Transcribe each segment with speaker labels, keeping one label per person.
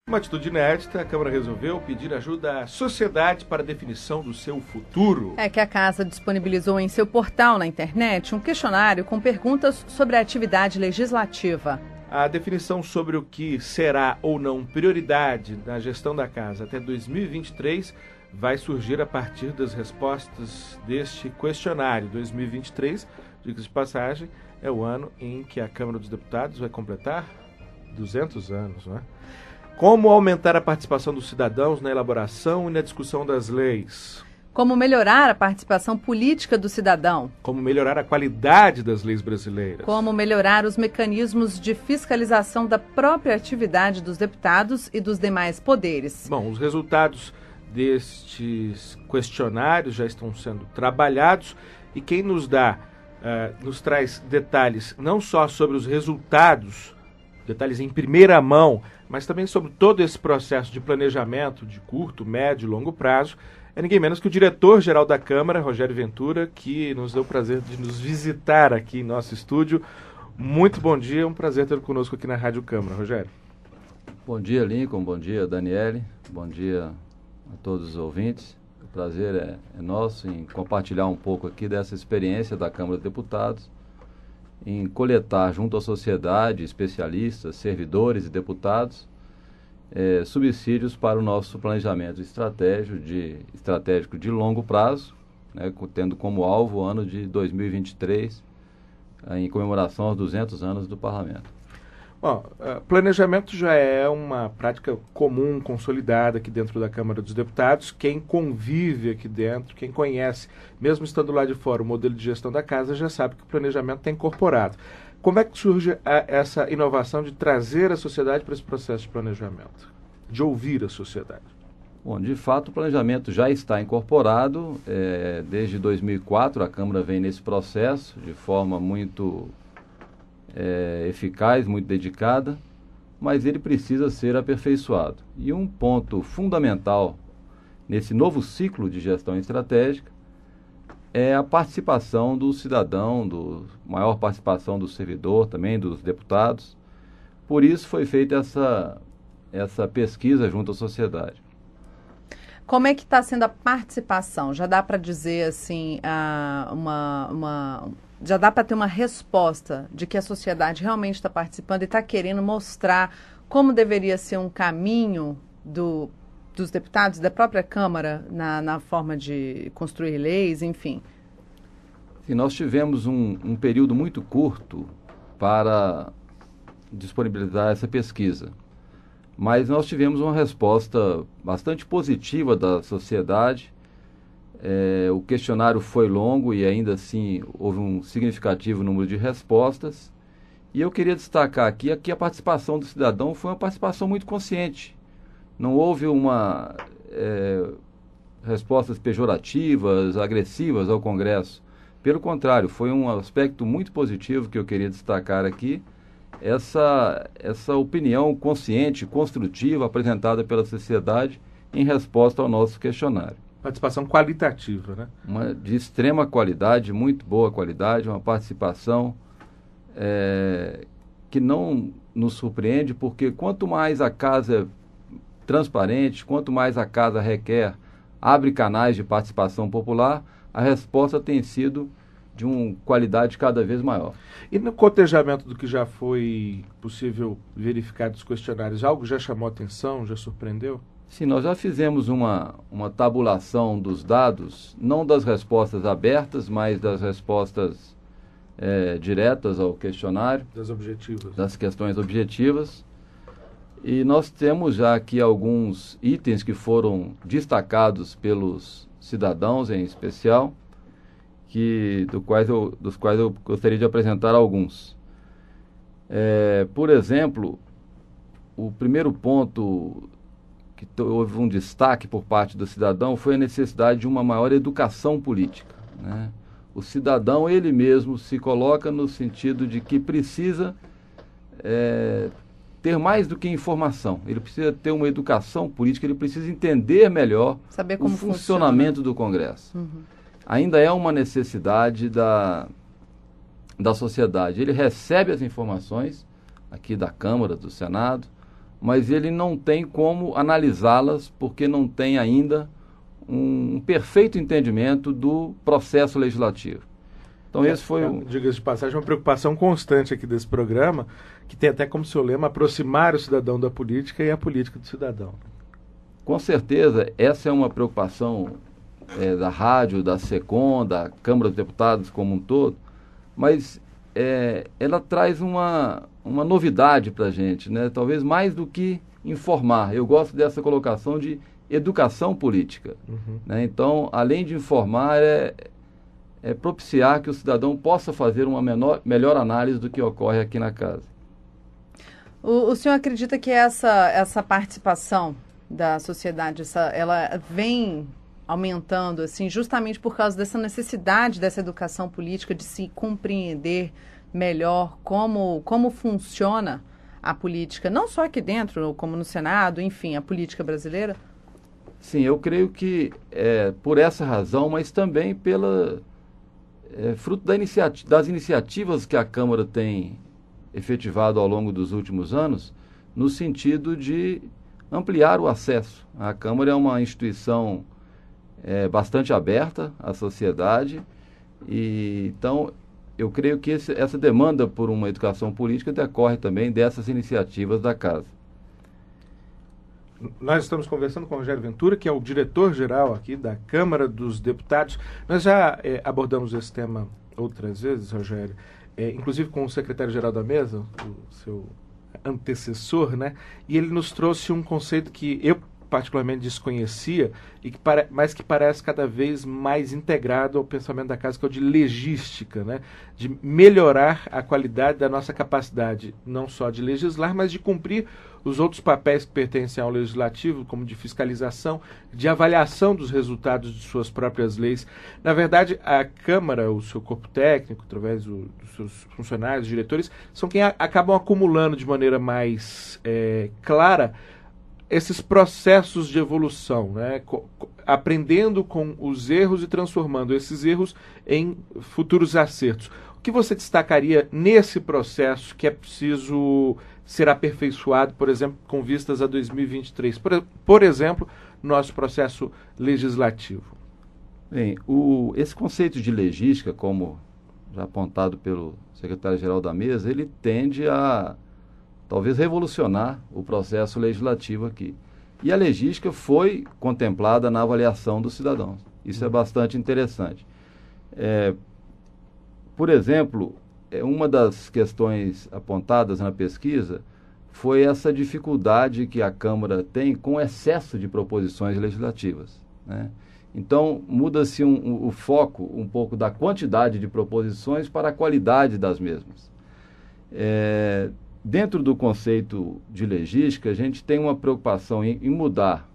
Speaker 1: Uma atitude inédita, a Câmara resolveu pedir ajuda à sociedade para a definição do seu futuro.
Speaker 2: É que a Casa disponibilizou em seu portal na internet um questionário com perguntas sobre a atividade legislativa.
Speaker 1: A definição sobre o que será ou não prioridade na gestão da Casa até 2023 vai surgir a partir das respostas deste questionário. 2023, diga-se de passagem, é o ano em que a Câmara dos Deputados vai completar 200 anos, não é? Como aumentar a participação dos cidadãos na elaboração e na discussão das leis?
Speaker 2: Como melhorar a participação política do cidadão?
Speaker 1: Como melhorar a qualidade das leis brasileiras?
Speaker 2: Como melhorar os mecanismos de fiscalização da própria atividade dos deputados e dos demais poderes?
Speaker 1: Bom, os resultados destes questionários já estão sendo trabalhados e quem nos traz detalhes não só sobre os resultados, detalhes em primeira mão, mas também sobre todo esse processo de planejamento de curto, médio e longo prazo, é ninguém menos que o diretor-geral da Câmara, Rogério Ventura, que nos deu o prazer de nos visitar aqui em nosso estúdio. Muito bom dia, é um prazer tê-lo conosco aqui na Rádio Câmara, Rogério.
Speaker 3: Bom dia, Lincoln, bom dia, Daniele, bom dia a todos os ouvintes. O prazer é nosso em compartilhar um pouco aqui dessa experiência da Câmara dos Deputados, em coletar junto à sociedade, especialistas, servidores e deputados, subsídios para o nosso planejamento estratégico de longo prazo, né, tendo como alvo o ano de 2023, em comemoração aos 200 anos do Parlamento.
Speaker 1: Bom, planejamento já é uma prática comum, consolidada aqui dentro da Câmara dos Deputados. Quem convive aqui dentro, quem conhece, mesmo estando lá de fora, o modelo de gestão da Casa, já sabe que o planejamento está incorporado. Como é que surge essa inovação de trazer a sociedade para esse processo de planejamento, de ouvir a sociedade?
Speaker 3: Bom, de fato, o planejamento já está incorporado. Desde 2004, a Câmara vem nesse processo de forma muito eficaz, muito dedicada, mas ele precisa ser aperfeiçoado. E um ponto fundamental nesse novo ciclo de gestão estratégica é a participação do cidadão, maior participação do servidor, também dos deputados. Por isso foi feita essa pesquisa junto à sociedade.
Speaker 2: Como é que está sendo a participação? Já dá para dizer assim, já dá para ter uma resposta de que a sociedade realmente está participando e está querendo mostrar como deveria ser um caminho dos deputados, da própria Câmara, na forma de construir leis, enfim?
Speaker 3: Sim, nós tivemos um período muito curto para disponibilizar essa pesquisa, mas nós tivemos uma resposta bastante positiva da sociedade. O questionário foi longo e ainda assim houve um significativo número de respostas. E eu queria destacar aqui que a participação do cidadão foi uma participação muito consciente. Não houve respostas pejorativas, agressivas ao Congresso. Pelo contrário, foi um aspecto muito positivo que eu queria destacar aqui. Essa opinião consciente, construtiva, apresentada pela sociedade em resposta ao nosso questionário.
Speaker 1: Participação qualitativa, né?
Speaker 3: De extrema qualidade, muito boa qualidade, uma participação que não nos surpreende, porque quanto mais a Casa é transparente, quanto mais a Casa abre canais de participação popular, a resposta tem sido de uma qualidade cada vez maior.
Speaker 1: E no cotejamento do que já foi possível verificar dos questionários, algo já chamou a atenção, já surpreendeu?
Speaker 3: Sim, nós já fizemos uma tabulação dos dados, não das respostas abertas, mas das respostas diretas ao questionário.
Speaker 1: Das objetivas.
Speaker 3: Das questões objetivas. E nós temos já aqui alguns itens que foram destacados pelos cidadãos em especial, dos quais eu gostaria de apresentar alguns. Por exemplo, o primeiro ponto que houve um destaque por parte do cidadão foi a necessidade de uma maior educação política, né? O cidadão, ele mesmo, se coloca no sentido de que precisa ter mais do que informação. Ele precisa ter uma educação política, ele precisa entender melhor o funcionamento do Congresso.
Speaker 2: Uhum.
Speaker 3: Ainda é uma necessidade da sociedade. Ele recebe as informações aqui da Câmara, do Senado, mas ele não tem como analisá-las porque não tem ainda um perfeito entendimento do processo legislativo. Então esse foi
Speaker 1: diga-se de passagem, uma preocupação constante aqui desse programa, que tem até como seu lema aproximar o cidadão da política e a política do cidadão.
Speaker 3: Com certeza, essa é uma preocupação da rádio, da SECOM, da Câmara dos Deputados como um todo, mas ela traz uma novidade para a gente, né? Talvez mais do que informar. Eu gosto dessa colocação de educação política. Né? Então, além de informar, propiciar que o cidadão possa fazer uma melhor análise do que ocorre aqui na casa.
Speaker 2: O senhor acredita que essa participação da sociedade, ela vem aumentando, assim, justamente por causa dessa necessidade dessa educação política, de se compreender melhor como funciona a política, não só aqui dentro, como no Senado, enfim, a política brasileira?
Speaker 3: Sim, eu creio que por essa razão, mas também fruto das iniciativas que a Câmara tem efetivado ao longo dos últimos anos, no sentido de ampliar o acesso. A Câmara é uma instituição bastante aberta à sociedade, e então eu creio que essa demanda por uma educação política decorre também dessas iniciativas da Casa.
Speaker 1: Nós estamos conversando com o Rogério Ventura, que é o diretor-geral aqui da Câmara dos Deputados. Nós já abordamos esse tema outras vezes, Rogério, inclusive com o secretário-geral da mesa, o seu antecessor, né? E ele nos trouxe um conceito que eu particularmente desconhecia, mas que parece cada vez mais integrado ao pensamento da casa, que é o de legística, né? De melhorar a qualidade da nossa capacidade, não só de legislar, mas de cumprir os outros papéis que pertencem ao legislativo, como de fiscalização, de avaliação dos resultados de suas próprias leis. Na verdade, a Câmara, o seu corpo técnico, através dos seus funcionários, diretores, são quem acabam acumulando de maneira mais clara esses processos de evolução, né? Aprendendo com os erros e transformando esses erros em futuros acertos. O que você destacaria nesse processo que é preciso ser aperfeiçoado, por exemplo, com vistas a 2023? Por exemplo, nosso processo legislativo.
Speaker 3: Bem, esse conceito de legística, como já apontado pelo secretário-geral da mesa, ele tende a talvez revolucionar o processo legislativo aqui. E a legística foi contemplada na avaliação dos cidadãos. Isso é bastante interessante. Por exemplo, uma das questões apontadas na pesquisa foi essa dificuldade que a Câmara tem com o excesso de proposições legislativas, né? Então, muda-se o foco um pouco da quantidade de proposições para a qualidade das mesmas. Dentro do conceito de legística, a gente tem uma preocupação em mudar,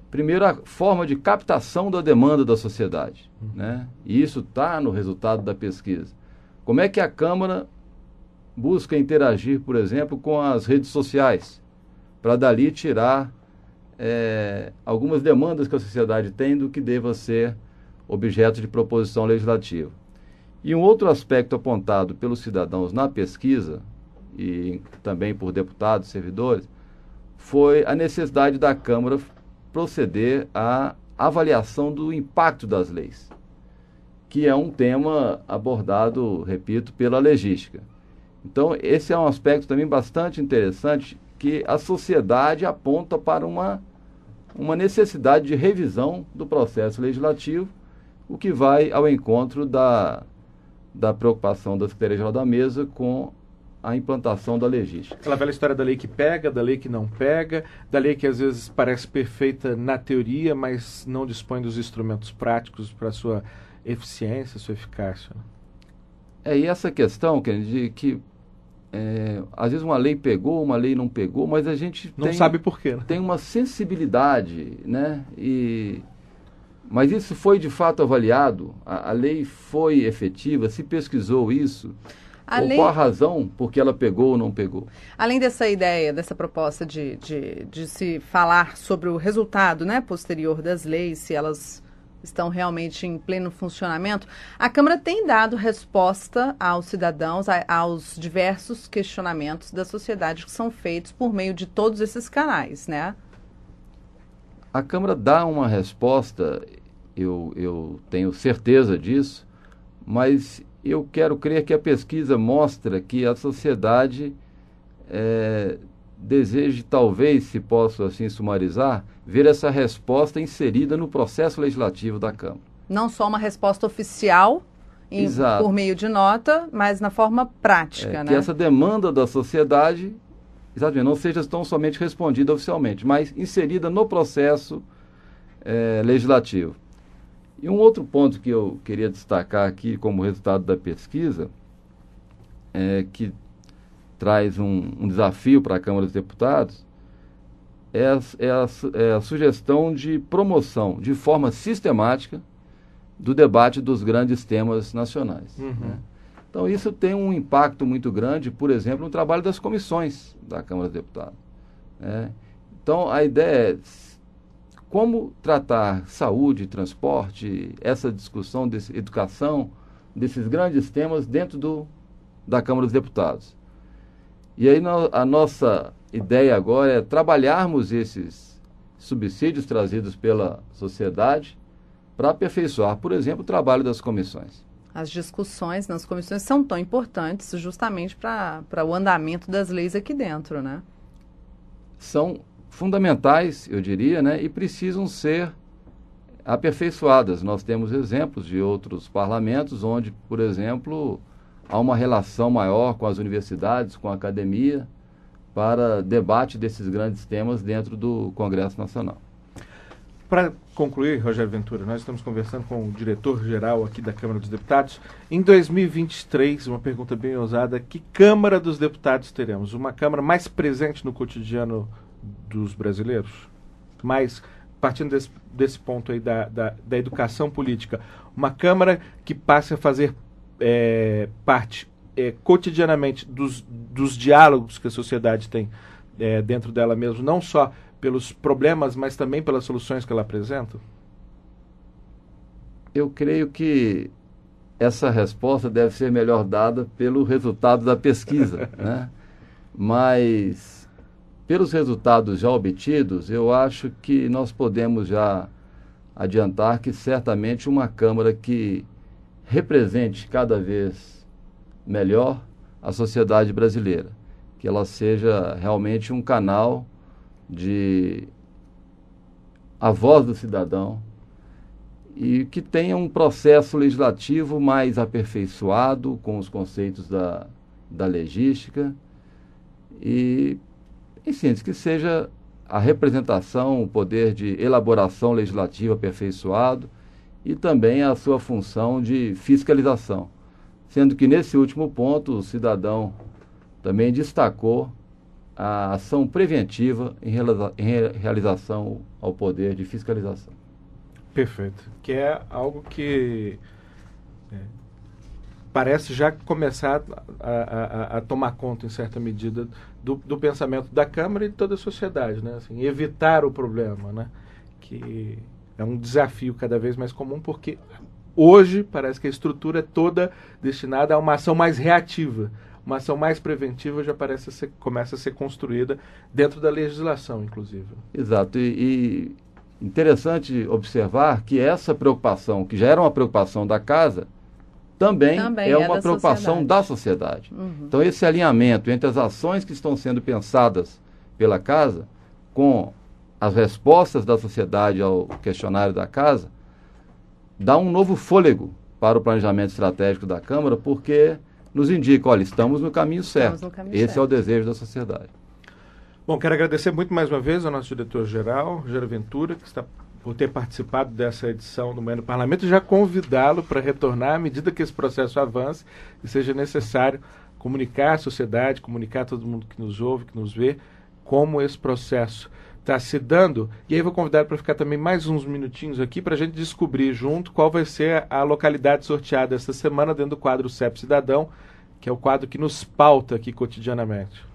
Speaker 3: primeiro, a forma de captação da demanda da sociedade, né? E isso está no resultado da pesquisa. Como é que a Câmara busca interagir, por exemplo, com as redes sociais, para dali tirar algumas demandas que a sociedade tem do que deva ser objeto de proposição legislativa. E um outro aspecto apontado pelos cidadãos na pesquisa, e também por deputados, servidores, foi a necessidade da Câmara proceder à avaliação do impacto das leis, que é um tema abordado, repito, pela legística. Então, esse é um aspecto também bastante interessante, que a sociedade aponta para uma necessidade de revisão do processo legislativo, o que vai ao encontro da preocupação da Secretaria-Geral da Mesa com a implantação da legística.
Speaker 1: Aquela velha história da lei que pega, da lei que não pega, da lei que às vezes parece perfeita na teoria, mas não dispõe dos instrumentos práticos para sua eficiência, sua eficácia.
Speaker 3: E essa questão, Kennedy, que às vezes uma lei pegou, uma lei não pegou, mas a gente
Speaker 1: não sabe por quê, né? Tem
Speaker 3: uma sensibilidade, né? Mas isso foi de fato avaliado? A lei foi efetiva? Se pesquisou isso? Qual a razão por que ela pegou ou não pegou?
Speaker 2: Além dessa ideia, dessa proposta de se falar sobre o resultado, né, posterior das leis, se elas estão realmente em pleno funcionamento, a Câmara tem dado resposta aos cidadãos, aos diversos questionamentos da sociedade que são feitos por meio de todos esses canais, né?
Speaker 3: A Câmara dá uma resposta, eu tenho certeza disso, mas eu quero crer que a pesquisa mostra que a sociedade deseja, talvez, se posso assim sumarizar, ver essa resposta inserida no processo legislativo da Câmara.
Speaker 2: Não só uma resposta oficial por meio de nota, mas na forma prática, né?
Speaker 3: Que essa demanda da sociedade, exatamente, não seja tão somente respondida oficialmente, mas inserida no processo legislativo. E um outro ponto que eu queria destacar aqui como resultado da pesquisa, que traz um desafio para a Câmara dos Deputados, é a sugestão de promoção de forma sistemática do debate dos grandes temas nacionais. Né? Então, isso tem um impacto muito grande, por exemplo, no trabalho das comissões da Câmara dos Deputados. Né? Então, a ideia é como tratar saúde, transporte, essa discussão de educação, desses grandes temas dentro da Câmara dos Deputados. E aí a nossa ideia agora é trabalharmos esses subsídios trazidos pela sociedade para aperfeiçoar, por exemplo, o trabalho das comissões.
Speaker 2: As discussões nas comissões são tão importantes justamente para o andamento das leis aqui dentro, né?
Speaker 3: São fundamentais, eu diria, né? E precisam ser aperfeiçoadas. Nós temos exemplos de outros parlamentos onde, por exemplo, há uma relação maior com as universidades, com a academia, para debate desses grandes temas dentro do Congresso Nacional.
Speaker 1: Para concluir, Rogério Ventura, nós estamos conversando com o diretor-geral aqui da Câmara dos Deputados. Em 2023, uma pergunta bem ousada, que Câmara dos Deputados teremos? Uma Câmara mais presente no cotidiano dos brasileiros? Mais, partindo desse ponto aí da educação política, uma Câmara que passe a fazer parte cotidianamente dos diálogos que a sociedade tem dentro dela mesmo, não só pelos problemas, mas também pelas soluções que ela apresenta?
Speaker 3: Eu creio que essa resposta deve ser melhor dada pelo resultado da pesquisa, né? Mas, pelos resultados já obtidos, eu acho que nós podemos já adiantar que certamente uma Câmara que represente cada vez melhor a sociedade brasileira, que ela seja realmente um canal de a voz do cidadão e que tenha um processo legislativo mais aperfeiçoado com os conceitos da legística e, em síntese, que seja a representação, o poder de elaboração legislativa aperfeiçoado e também a sua função de fiscalização. Sendo que, nesse último ponto, o cidadão também destacou a ação preventiva em realização ao poder de fiscalização.
Speaker 1: Perfeito. Que é algo que parece já começar a tomar conta, em certa medida, do pensamento da Câmara e de toda a sociedade, né? Assim, evitar o problema, né? Que é um desafio cada vez mais comum, porque hoje parece que a estrutura é toda destinada a uma ação mais reativa. Uma ação mais preventiva já começa a ser construída dentro da legislação, inclusive.
Speaker 3: Exato. E interessante observar que essa preocupação, que já era uma preocupação da Casa, também é uma preocupação da sociedade. Então, esse alinhamento entre as ações que estão sendo pensadas pela Casa com as respostas da sociedade ao questionário da Casa dá um novo fôlego para o planejamento estratégico da Câmara, porque nos indica, olha, estamos no caminho certo. Esse é o desejo da sociedade.
Speaker 1: Bom, quero agradecer muito mais uma vez ao nosso diretor-geral, Rogério Ventura, que está por ter participado dessa edição do Manhã do Parlamento, e já convidá-lo para retornar à medida que esse processo avance e seja necessário comunicar à sociedade, comunicar a todo mundo que nos ouve, que nos vê, como esse processo está se dando. E aí vou convidar para ficar também mais uns minutinhos aqui para a gente descobrir junto qual vai ser a localidade sorteada esta semana dentro do quadro CEP Cidadão, que é o quadro que nos pauta aqui cotidianamente.